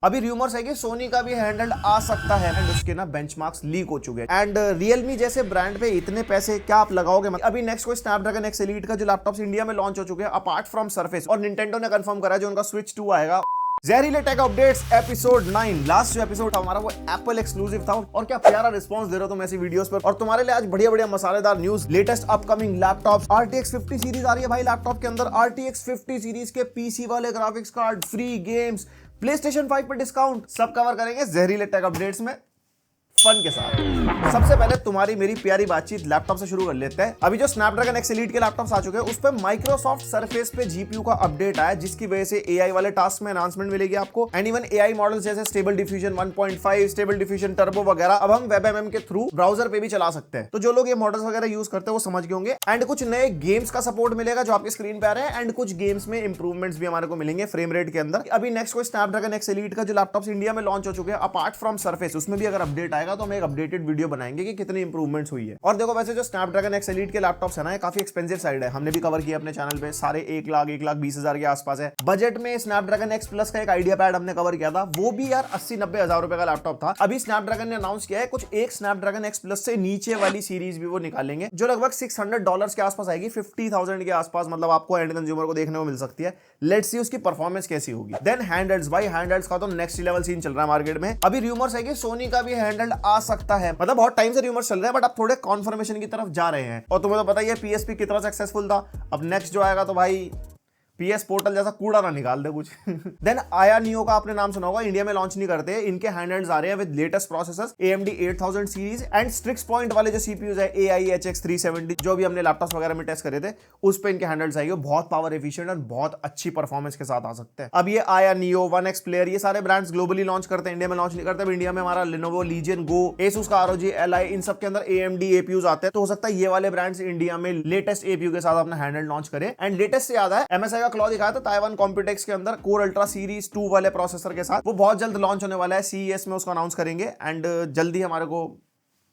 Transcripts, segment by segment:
अभी रूमर्स है कि सोनी का भी हैंडल आ सकता है एंड उसके ना बेंचमार्क्स लीक हो चुके हैं एंड रियलमी जैसे ब्रांड पे इतने पैसे क्या आप लगाओगे। अभी नेक्स्ट कोई स्नैपड्रैगन एक्स एलीट का जो लैपटॉप्स इंडिया में लॉन्च हो चुके हैं अपार्ट फ्रॉम सरफेस, और निंटेंडो ने कंफर्म करा जो उनका स्विच 2 आएगा। जहरीले टेक अपडेट्स एपिसोड 9 लास्ट जो एपिसोड था हमारा वो एप्पल एक्सक्लूसिव था और क्या प्यारा रिस्पांस दे रहे हो तुम ऐसी वीडियोस पर। और तुम्हारे लिए आज बढ़िया बढ़िया मसालेदार news, latest upcoming laptops, RTX 50 series आ रही है भाई लैपटॉप के अंदर। RTX 50 सीरीज के पीसी वाले graphics card, free games, PlayStation 5 पर डिस्काउंट, सब कवर करेंगे जहरीले टेक अपडेट्स में फन के साथ। सबसे पहले तुम्हारी मेरी प्यारी बातचीत लैपटॉप से शुरू कर लेते हैं। अभी जो स्नैपड्रैगन एक्स एलीट के लैपटॉप्स आ चुके हैं उस पर माइक्रोसॉफ्ट सरफेस पे GPU का अपडेट आया जिसकी वजह से AI वाले टास्क में एनहांसमेंट मिलेगी आपको एंड इवन AI मॉडल्स जैसे stable diffusion 1.5, stable diffusion turbo वगैरह अब हम WebMM के थ्रू ब्राउजर पे भी चला सकते हैं। तो जो लोग ये मॉडल्स वगैरह यूज करते हैं वो समझ गए होंगे। एंड कुछ नए गेम्स का सपोर्ट मिलेगा जो आपकी स्क्रीन पे आ रहे हैं एंड कुछ गेम्स में इंप्रूवमेंट्स भी हमारे को मिलेंगे फ्रेम रेट के अंदर। अभी नेक्स्ट कोई स्नैपड्रैगन एक्स एलीट का जो लैपटॉप्स इंडिया में लॉन्च हो चुके हैं अपार्ट फ्रॉम सरफेस, उसमें भी अगर अपडेट आएगा तो हम एक अपडेटेड वीडियो बनाएंगे कि कितनी इंप्रूवमेंट्स हुई है। और देखो वैसे जो स्नैपड्रैगन एक्स एलीट के लैपटॉप्स है ना ये काफी एक्सपेंसिव साइड है, हमने भी कवर किया अपने चैनल पे, सारे 1,20,000 के आसपास है। बजट में स्नैपड्रैगन एक्स प्लस का एक आइडिया पैड हमने कवर किया था, वो भी यार 80-90 हजार रुपए का लैपटॉप था। अभी स्नैपड्रैगन ने अनाउंस किया है कुछ एक स्नैपड्रैगन एक्स प्लस से नीचे वाली सीरीज भी वो निकालेंगे जो लगभग $600 के आसपास आएगी, 50,000 के आसपास, मतलब आपको एंड कंज्यूमर को देखने को मिल सकती है। लेट्स सी उसकी परफॉर्मेंस कैसी होगी। देन हैंडल्स, भाई हैंडल्स का तो नेक्स्ट लेवल सीन चल रहा है मार्केट में। अभी रूमर्स है कि सोनी का भी हैंडल आ सकता है, मतलब बहुत टाइम से रूमर्स चल रहे हैं बट अब थोड़े कॉन्फर्मेशन की तरफ जा रहे हैं। और तुम्हें तो पता ही है PSP कितना सक्सेसफुल था। अब नेक्स्ट जो आएगा तो भाई PS पोर्टल जैसा कूड़ा ना निकाल दे कुछ। देन आया नियो का आपने नाम सुना होगा, इंडिया में लॉन्च नहीं करते, इनके हैंडल्स आ रहे हैं with latest processors AMD 8000 series and Strix point वाले जो CPUs है AI HX 370 जो भी हमने लैपटॉप्स वगैरह में टेस्ट करे थे उस पे इनके हैंडल्स आएंगे। बहुत पावर एफिशिएंट और बहुत अच्छी परफॉर्मेंस के साथ आ सकते हैं। अब ये आया नियो, 1X प्लेयर, ये सारे ब्रांड्स ग्लोबली लॉन्च करते हैं, इंडिया में लॉन्च नहीं करते। इंडिया में हमारा Lenovo Legion Go, Asus का ROG Ally, इन सब के अंदर AMD APUs आते हैं। तो हो सकता है ये वाले ब्रांड्स इंडिया में लेटेस्ट APU के साथ अपना हैंडल लॉन्च करें। एंड लेटेस्ट से याद है MSI का क्लॉ दिखाया था ताइवान कॉम्प्यूटेक्स के अंदर कोर अल्ट्रा सीरीज 2 वाले प्रोसेसर के साथ, वो बहुत जल्द लॉन्च होने वाला है। CES में उसको अनाउंस करेंगे एंड जल्दी हमारे को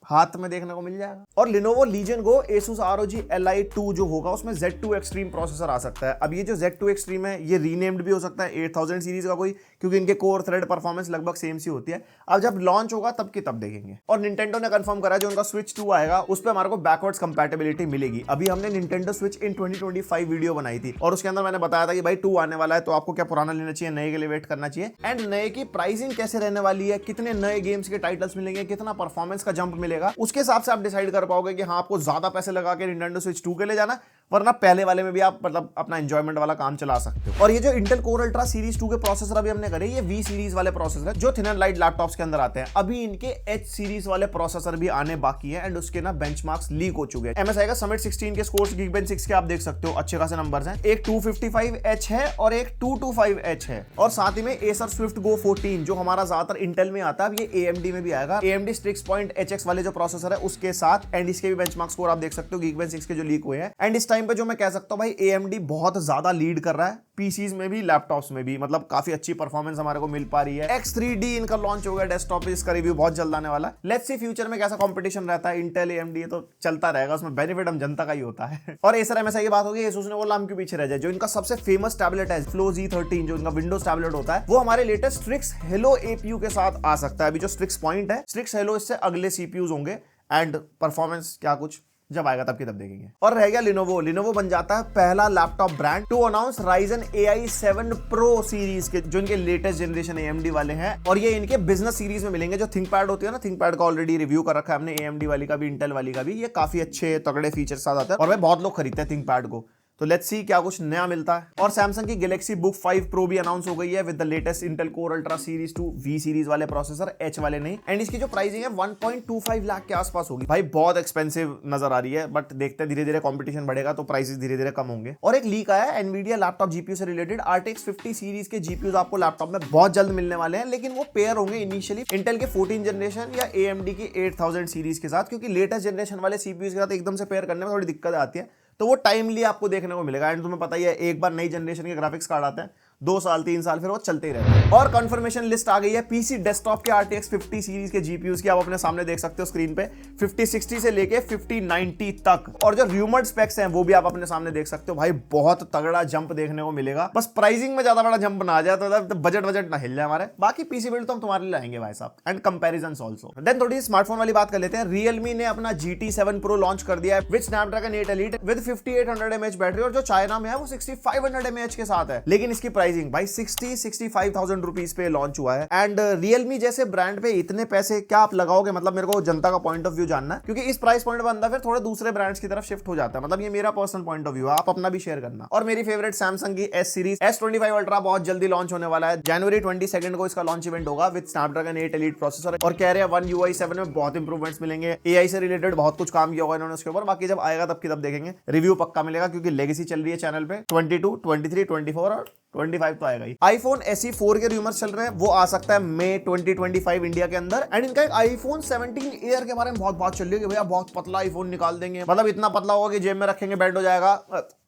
हाथ में देखने को मिल जाएगा। और Lenovo Legion Go, Asus ROG Ally 2 जो होगा उसमें Z2 Extreme प्रोसेसर आ सकता है। अब ये जो Z2 Extreme है ये रीनेम्ड भी हो सकता है 8000 सीरीज का कोई, क्योंकि इनके कोर थ्रेड परफॉर्मेंस लगभग सेम सी होती है। अब जब लॉन्च होगा तब की तब देखेंगे। और Nintendo ने कंफर्म करा जो उनका Switch 2 आएगा उस पर हमारे को बैकवर्ड्स कंपैटिबिलिटी मिलेगी। अभी हमने Nintendo Switch in 2025 वीडियो बनाई थी और उसके अंदर मैंने बताया था कि भाई 2 आने वाला है तो आपको क्या पुराना लेना चाहिए, नए के लिए वेट करना चाहिए। एंड नए की प्राइसिंग कैसे रहने वाली है, कितने नए गेम्स के टाइटल्स मिलेंगे, कितना परफॉर्मेंस का जंप मिलेगा, उसके हिसाब से आप डिसाइड कर पाओगे कि हाँ आपको ज्यादा पैसे लगा के Nintendo Switch 2 के लिए जाना, वरना पहले वाले में भी आप मतलब अपना एंजॉयमेंट वाला काम चला सकते हो। और ये जो Intel Core Ultra सीरीज 2 के प्रोसेसर अभी हमने करे, ये V सीरीज वाले प्रोसेसर है जो थिन एंड लाइट लैपटॉप्स के अंदर आते हैं। अभी इनके H सीरीज वाले प्रोसेसर भी आने बाकी है एंड उसके ना बेंचमार्क्स लीक हो चुके हैं। MSI का Summit 16 के स्कोर्स Geekbench 6 के आप देख सकते हो, अच्छे खासे नंबर्स हैं। एक 255H है और एक 225H है। और साथ ही में Acer Swift Go 14 जो हमारा ज्यादातर इंटेल में आता है, अब ये AMD में भी आएगा। AMD Strix Point HX वाले जो प्रोसेसर है उसके साथ, एंड इसके भी बेंचमार्क स्कोर आप देख सकते हो Geekbench 6 के जो लीक हुए हैं। एंड इस टाइम पे जो मैं कह सकता हूं भाई AMD बहुत ज्यादा लीड कर रहा है PCs में भी, लैपटॉप्स में भी, मतलब काफी अच्छी परफॉर्मेंस हमारे को मिल पा रही है। X3D इनका लॉन्च हो गया डेस्कटॉप पे, इसका रिव्यू बहुत जल्द आने वाला है। लेट्स सी फ्यूचर में कैसा कंपटीशन रहता है। इंटेल AMD ये तो चलता रहेगा, उसमें बेनिफिट हम जनता का ही होता है। और Acer MSI की बात होगी, Asus ने वो लाम क्यों पीछे रह जाए। जो इनका सबसे फेमस टैबलेट है Flow Z13 जो इनका विंडोज टैबलेट होता है, वो हमारे लेटेस्ट Strix Helio APU के साथ आ सकता है। अभी जो Strix Point है, Strix Helio इससे अगले CPUs होंगे एंड परफॉर्मेंस क्या कुछ जब आएगा तब की तब देखेंगे। और रह गया Lenovo बन जाता है पहला laptop brand to announce Ryzen AI 7 Pro series के, जो इनके लेटेस्ट जनरेशन AMD वाले हैं। और ये इनके बिजनेस सीरीज में मिलेंगे। जो थिंकपैड होती है ना, थिंकपैड का ऑलरेडी रिव्यू कर रखा है हमने, AMD वाली का भी, इंटेल वाली का भी, ये काफी अच्छे तगड़े फीचर्स साथ आता है और वे बहुत लोग खरीदते हैं थिंकपैड को। तो लेट्स सी क्या कुछ नया मिलता है। और सैमसंग की Galaxy Book 5 Pro भी अनाउंस हो गई है with the latest Intel Core Ultra series 2 V series वाले प्रोसेसर, H वाले नहीं। एंड इसकी जो प्राइसिंग है 1.25 लाख के आसपास होगी। भाई बहुत एक्सपेंसिव नजर आ रही है बट देखते हैं धीरे धीरे कंपटीशन बढ़ेगा तो प्राइसेस धीरे धीरे कम होंगे। और एक लीक आया है Nvidia लैपटॉप GPU से रिलेटेड, RTX 50 सीरीज के GPUs आपको लैपटॉप में बहुत जल्द मिलने वाले हैं, लेकिन वो पेयर होंगे इनिशियली Intel के 14 जनरेशन या AMD की 8000 सीरीज के साथ, क्योंकि लेटेस्ट जनरेशन वाले CPUs के साथ एकदम से पेयर करने में थोड़ी दिक्कत आती है। तो वो टाइमली आपको देखने को मिलेगा। एंड तुम्हें पता ही है एक बार नई जनरेशन के ग्राफिक्स कार्ड आते हैं 2 साल 3 साल फिर वो चलते ही रहते हैं। और कंफर्मेशन लिस्ट आ गई है पीसी डेस्कटॉप के RTX 50 सीरीज के जीपीयूज की, आप अपने सामने देख सकते हो स्क्रीन पे, 5060 से लेके 5090 तक। और जो र्यूमर्ड स्पेक्स हैं वो भी आप अपने सामने देख सकते हो। भाई बहुत तगड़ा जंप देखने को मिलेगा, बस प्राइसिंग में ज्यादा बड़ा जंप ना आ जाए, तो बजट ना हिल जाए हमारे। बाकी पीसी बिल्ड तो हम तुम्हारे लिए लाएंगे भाई साहब, एंड कंपैरिजंस आल्सो। देन थोड़ी स्मार्टफोन वाली बात कर लेते हैं। Realme ने अपना GT7 Pro लॉन्च कर दिया है with Snapdragon 8 Elite with 5800 mAh battery, और जो चाइना में है वो 6500 mAh के साथ है। लेकिन इसकी प्राइसिंग भाई 65,000 रुपीज पे लॉन्च हुआ है। एंड Realme जैसे ब्रांड पे इतने पैसे क्या आप लगाओगे, मतलब मेरे को जनता का पॉइंट ऑफ व्यू जानना है, क्योंकि इस प्राइस पॉइंट पर बंदा फिर थोड़े दूसरे ब्रांड्स की तरफ शिफ्ट हो जाता है। मतलब ये मेरा पर्सनल पॉइंट ऑफ व्यू है, आप अपना भी शेयर करना। और मेरी फेवरेट सैमसंग की S सीरीज S25 Ultra बहुत जल्दी लॉन्च होने वाला है। जनवरी 22 को इसका लॉन्च इवेंट होगा विद Snapdragon 8 Elite प्रोसेसर, और कह रहे हैं One UI 7 में बहुत इंप्रूवमेंट्स मिलेंगे। AI से रिलेटेड बहुत कुछ काम किया होगा इन्होंने उसके ऊपर, बाकी जब आएगा तब की तब देखेंगे, रिव्यू पक्का मिलेगा क्योंकि लेगेसी चल रही है चैनल पे। 22, 23, 24 और 25 तो आएगा ही। iPhone SE 4 के रूमर्स चल रहे हैं, वो आ सकता है मई 2025 इंडिया के अंदर। एंड इनका एक iPhone 17 Air के बारे में बहुत बात चल रही है कि भैया बहुत पतला iPhone निकाल देंगे, मतलब इतना पतला होगा कि जेब में रखेंगे बैंड हो जाएगा।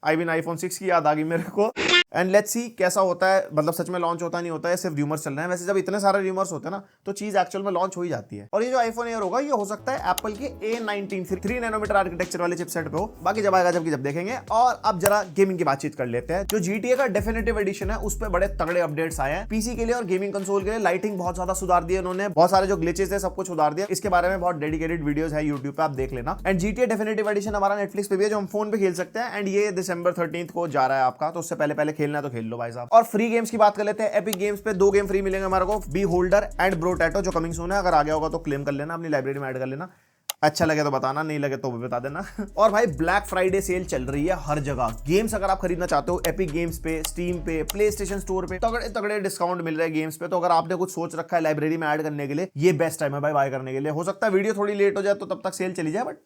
iPhone 6 की याद आ गई मेरे को। एंड लेट्स सी कैसा होता है, मतलब सच में लॉन्च होता नहीं होता है, सिर्फ रूमर्स चल रहे हैं। वैसे जब इतने सारे रूमर्स होते हैं ना तो चीज एक्चुअल में लॉन्च हो ही जाती है। और ये जो iPhone Air होगा ये हो सकता है एप्पल के A19 3 नैनोमीटर आर्किटेक्चर वाले चिपसेट पे हो, बाकी जब आएगा जब देखेंगे। और अब जरा गेमिंग की बातचीत कर लेते हैं। जो GTA का डेफिनेटिव एडिशन है उस पर बड़े तगड़े अपडेट्स आए हैं पीसी के लिए और गेमिंग कंसोल के लिए। लाइटिंग बहुत ज्यादा सुधार दी है उन्होंने, बहुत सारे जो ग्लिचेस थे सब कुछ सुधार दिया। इसके बारे में बहुत डेडिकेटेड वीडियोस है यूट्यूब पे, आप देख लेना। एंड GTA डेफिनेटिव एडिशन हमारा नेटफ्लिक्स पे भी है, जो हम फोन पे खेल सकते हैं। एंड ये दिसंबर 13 को जा रहा है आपका, तो उससे पहले खेलना है तो खेल लो भाई साहब। और फ्री गेम्स की बात कर लेते हैं। एपिक गेम्स पे 2 गेम फ्री मिलेंगे हमारे को, B holder and bro tattoo, जो कमिंग सून है। अगर आ गया होगा तो क्लेम कर लेना, अपनी लाइब्रेरी में ऐड कर लेना। अच्छा लगे तो बताना, नहीं लगे तो भी बता देना। और भाई ब्लैक फ्राइडे सेल चल रही है हर जगह। गेम्स अगर आप खरीदना चाहते हो एपिक गेम्स पे, स्टीम पे, प्ले स्टेशन स्टोर पे तगड़े तगड़े डिस्काउंट मिल रहे हैं गेम्स पे। तो अगर आपने कुछ सोच रखा है लाइब्रेरी में ऐड करने के लिए, ये बेस्ट टाइम है भाई बाय करने के लिए। हो सकता है वीडियो थोड़ी लेट हो जाए तो तब तक सेल चली जाए, बट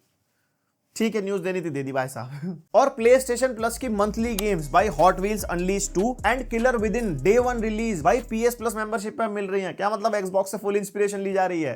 ठीक है, न्यूज देनी थी दे दी भाई साहब। और प्ले स्टेशन प्लस की मंथली गेम्स भाई hot wheels unleash 2 and killer with in day 1 release भाई PS प्लस मेंबरशिप पे मिल रही है। क्या मतलब एक्सबॉक्स से फुल इंस्पिरेशन ली जा रही है।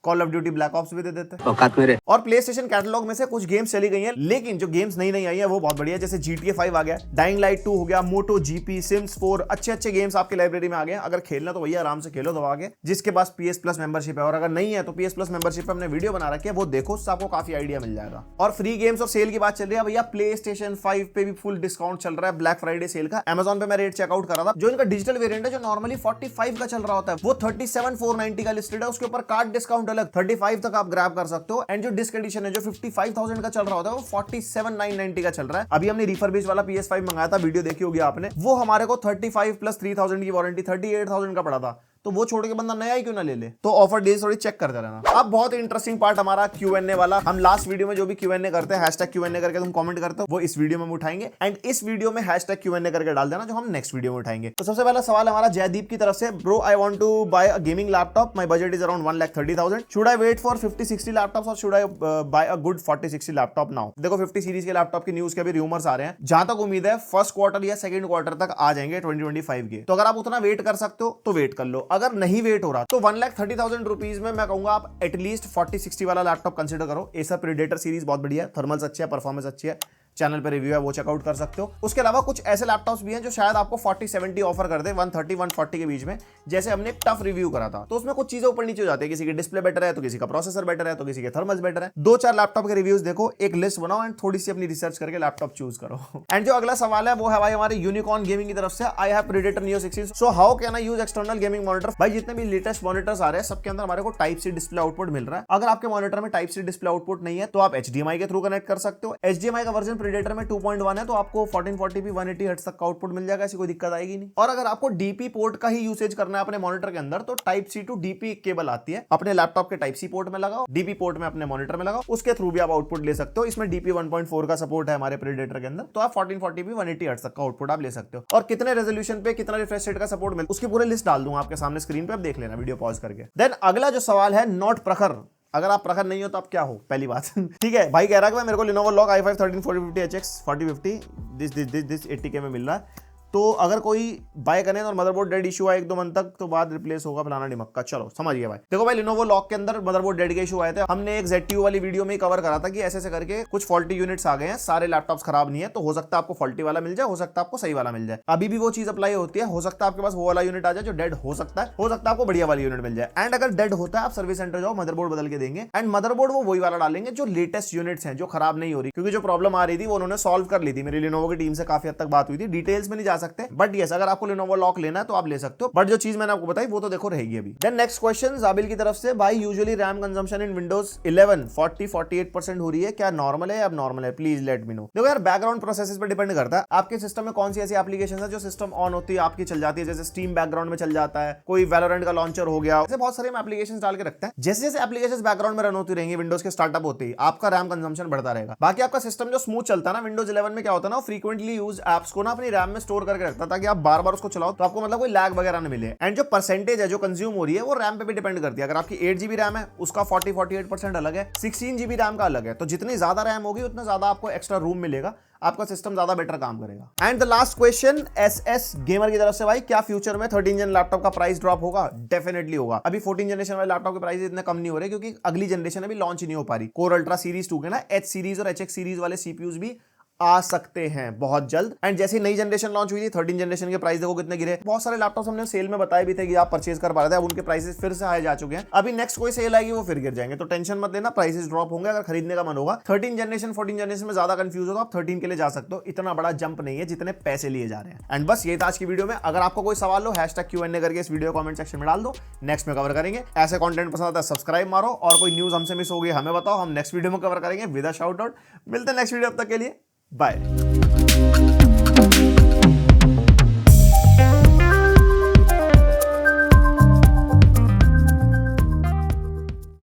Call of duty black ops भी दे देते हैं औकात मेरे। और प्ले स्टेशन कैटलॉग में से कुछ गेम्स चली गई हैं, लेकिन जो गेम्स नई आई है वो बहुत बढ़िया, जैसे GTA 5 आ गया, डाइंग लाइट 2 हो गया, मोटो GP, सिम्स 4, अच्छे गेम्स आपके लाइब्रेरी में आ गए। अगर खेलना तो भैया आराम से खेलो दबा के, जिसके पास PS प्लस मेंबरशिप है। और अगर नहीं है तो PS प्लस मेंबरशिप पे हमने वीडियो बना रखी है, वो देखो, उससे आपको काफी आइडिया मिल जाएगा। और फ्री गेम्स और सेल की बात चल रही है भैया, प्ले स्टेशन 5 पे भी फुल डिस्काउंट चल रहा है ब्लैक फ्राइडे सेल का। Amazon पे मैं रेट चेकआउट कर रहा था, जो इनका डिजिटल वेरिएंट है जो नॉर्मली 45 का चल रहा होता है, वो 37,490 का लिस्टेड है। उसके ऊपर कार्ड डिस्काउंट अलग 35 तक आप ग्रैब कर सकते हो। एंड जो डिस्क एडिशन है जो 55,000 का चल रहा होता है, वो 47,990 का चल रहा है। अभी हमने रिफर्बिश वाला PS5 मंगाया था, वीडियो देखी होगी आपने, वो हमारे को 35 प्लस 3,000 की वारंटी 38,000 का पड़ा था। तो वो छोड़ के बंदा नया ही क्यों ना ले ले। तो ऑफर डेज थोड़ी चेक करते रहना। अब बहुत इंटरेस्टिंग पार्ट हमारा Q&A वाला। हम लास्ट वीडियो में जो भी Q&A करते हैं #Q&A करके तुम कमेंट करते हो, वो इस वीडियो में उठाएंगे। एंड इस वीडियो में #Q&A करके डाल देना, जो हम नेक्स्ट वीडियो में उठाएंगे। तो सबसे पहला सवाल हमारा जयदीप की तरफ से, bro I want to buy a gaming laptop, my budget is around 1,30,000, should I wait for 50-60 laptops और should I buy a good 40-60 laptop now. देखो 50 सीरीज के लैपटॉप की न्यूज के भी रूमर्स आ रहे हैं, जहां तक उम्मीद है फर्स्ट क्वार्टर या सेकंड क्वार्टर तक आ जाएंगे 2025 के। तो अगर आप उतना वेट कर सकते हो तो वेट कर लो, अगर नहीं वेट हो तो 1,30,000 रुपीज में मैं कहूंगा आप एटलीस्ट 40-60 वाला लैपटॉप कंसीडर करो। एसर प्रेडेटर सीरीज बहुत बढ़िया है, थर्मल्स अच्छे है, परफॉर्मेंस अच्छी है, चैनल पे रिव्यू है, वो चेकआउट कर सकते हो। उसके अलावा कुछ ऐसे लैपटॉप्स भी हैं जो शायद आपको 40-70 ऑफर कर दे, 130-140 के बीच में, जैसे हमने टफ रिव्यू करा था। तो उसमें कुछ चीजें ऊपर नीचे हो जाती है, किसी की डिस्प्ले बेटर है तो किसी का प्रोसेसर बेटर है तो किसी के थर्मल्स बेटर है। 2-4 लैपटॉप के रिव्यूज देखो, एक लिस्ट बनाओ एंड थोड़ी सी अपनी रिसर्च करके लैपटॉप चूज करो। एंड जो अगला सवाल है वो है भाई हमारे यूनिकॉर्न गेमिंग की तरफ से, I have predator neo 16, so how can I use external gaming monitor. भाई जितने भी लेटेस्ट मॉनिटर्स आ रहे हैं सबके अंदर हमारे को टाइप सी डिस्प्ले आउटपुट मिल रहा है। अगर आपके मॉनिटर में टाइप सी डिस्प्ले आउटपुट नहीं है तो आप HDMI के थ्रू कनेक्ट कर सकते हो। HDMI का वर्जन प्रेडेटर में 2.1 है, तो आपको 1440p 180 हर्ट्ज तक का आउटपुट मिल जाएगा, ऐसी कोई दिक्कत आएगी नहीं। और अगर आपको DP पोर्ट का ही यूसेज करना है अपने मॉनिटर के अंदर, तो type C to DP cable आती है, अपने लैपटॉप के टाइप सी पोर्ट में लगाओ, DP पोर्ट में अपने मॉनिटर में लगाओ, उसके थ्रू भी आप आउटपुट ले सकते हो। इसमें DP 1.4 का सपोर्ट है हमारे प्रेडेटर के अंदर, तो आप 1440p 180 हर्ट्ज तक का आउटपुट आप ले सकते हो। और कितने रेजोल्यूशन पे कितना रिफ्रेश रेट का सपोर्ट मिलता है उसकी पूरी लिस्ट डाल दूंगा आपके सामने स्क्रीन पे, आप देख लेना वीडियो पॉज करके। देन अगला जो सवाल है, नॉट प्रखर, अगर आप प्रखर नहीं हो तो आप क्या हो, पहली बात। ठीक है, भाई कह रहा है कि मेरे को Lenovo Log i5 13450HX 4050 this 80K में मिल रहा है, तो अगर कोई बाय करें और मदरबोर्ड डेड इशू आए 1-2 मंथ तक तो बाद रिप्लेस होगा फलाना डिमक्का। चलो समझिए भाई। देखो भाई Lenovo लॉक के अंदर मदरबोर्ड डेड के इशू आए थे, हमने एक ZTO वाली वीडियो में कवर करा था कि ऐसे करके कुछ फॉल्टी यूनिट्स आ गए हैं, सारे लैपटॉप्स खराब नहीं है, तो हो सकता है आपको फॉल्टी वाला मिल जाए, हो सकता है आपको सही वाला मिल जाए। अभी भी वो चीज अप्लाई होती है, हो सकता है आपके पास वो वाला यूनिट आ जाए जो डेड हो सकता है आपको बढ़िया वाली यूनिट मिल जाए। एंड अगर डेड होता है आप सर्विस सेंटर जाओ, मदरबोर्ड बदल के देंगे, एंड मदरबोर्ड वो वही वाला डालेंगे जो लेटेस्ट यूनिट्स हैं, जो खराब नहीं हो रही, क्योंकि जो प्रॉब्लम आ रही थी वो उन्होंने सॉल्व कर ली थी। मेरी Lenovo की टीम से काफी हद तक बात हुई थी, डिटेल्स में नहीं जा सकते, बट यस अगर आपको Lenovo लॉक लेना है तो आप ले सकते हो, बट जो चीज मैंने आपको बताई वो तो देखो रहेगी अभी। देन नेक्स्ट क्वेश्चन जाबिल की तरफ से, भाई usually RAM consumption in Windows 11 40-48% हो रही है, क्या नॉर्मल है या अब नॉर्मल है? Please let me know. देखो यार बैकग्राउंड प्रोसेसेस पे डिपेंड करता है, आपके सिस्टम में कौन सी ऐसी एप्लीकेशन है जो सिस्टम ऑन होती है आपकी चल जाती है, जैसे स्टीम बैकग्राउंड में चल जाता है, कोई वैलोरेंट का लॉन्चर हो गया, ऐसे बहुत सारे हम एप्लीकेशंस डाल के रखते हैं। जैसे जैसे एप्लीकेशंस बैकग्राउंड में रन होती रहेंगी विंडोज के स्टार्टअप होते ही आपका रैम कंजम्पशन बढ़ता रहेगा। बाकी आपका सिस्टम जो स्मूथ चलता है ना, विंडोज 11 में क्या होता है ना, फ्रीक्वेंटली यूज एप्स को ना अपनी रैम में स्टोर करके रखता है ताकि आप बार बार उसको चलाओ तो आपको मतलब कोई लैग वगैरह ना मिले। एंड जो परसेंटेज है जो कंज्यूम हो रही है वो रैम पे भी डिपेंड करती है। अगर आपकी 8 GB रैम है उसका 40-48% अलग है, 16 GB रैम का अलग है, तो जितनी ज्यादा रैम होगी उतना ज्यादा आपको एक्स्ट्रा रूम मिलेगा, आपका सिस्टम ज्यादा बेटर काम करेगा। And the last question SS gamer की तरफ से, भाई क्या फ्यूचर में 13 जन लैपटॉप का प्राइस ड्रॉप होगा? डेफिनेटली होगा। अभी 14 जनरेशन वाले लैपटॉप के प्राइस इतने कम नहीं हो रहे क्योंकि अगली जनरेशन अभी लॉन्च नहीं हो पा रही। कोर अल्ट्रा सीरीज 2 के ना H सीरीज और HX सीरीज वाले CPUs भी आ सकते हैं बहुत जल्द। एंड जैसे नई जनरेशन लॉन्च हुई थी 13 जनरेशन के प्राइस देखो कितने गिरे। बहुत सारे लैपटॉप्स हमने सेल में बताए भी थे कि आप परचेज कर पा रहे थे, अब उनके प्राइसेस फिर से हाई जा चुके हैं। अभी नेक्स्ट कोई सेल आएगी वो फिर गिर जाएंगे, तो टेंशन मत लेना, प्राइसेस ड्रॉप होंगे अगर खरीदने का मन होगा। 13 जनरेशन 14 जनरेशन में ज्यादा कंफ्यूज हो तो आप 13 के लिए जा सकते हो, इतना बड़ा जंप नहीं है जितने पैसे लिए जा रहे हैं। एंड बस ये था आज की वीडियो में। अगर आपको कोई सवाल हो #Q&A करके इस वीडियो कमेंट सेक्शन में डाल दो, नेक्स्ट में कवर करेंगे। ऐसे कंटेंट पसंद आता है सब्सक्राइब मारो, और कोई न्यूज हमसे मिस हो गई हमें बताओ, हम नेक्स्ट वीडियो में कवर करेंगे विद अ शाउट आउट। मिलते हैं नेक्स्ट वीडियो, अब तक के लिए बाय।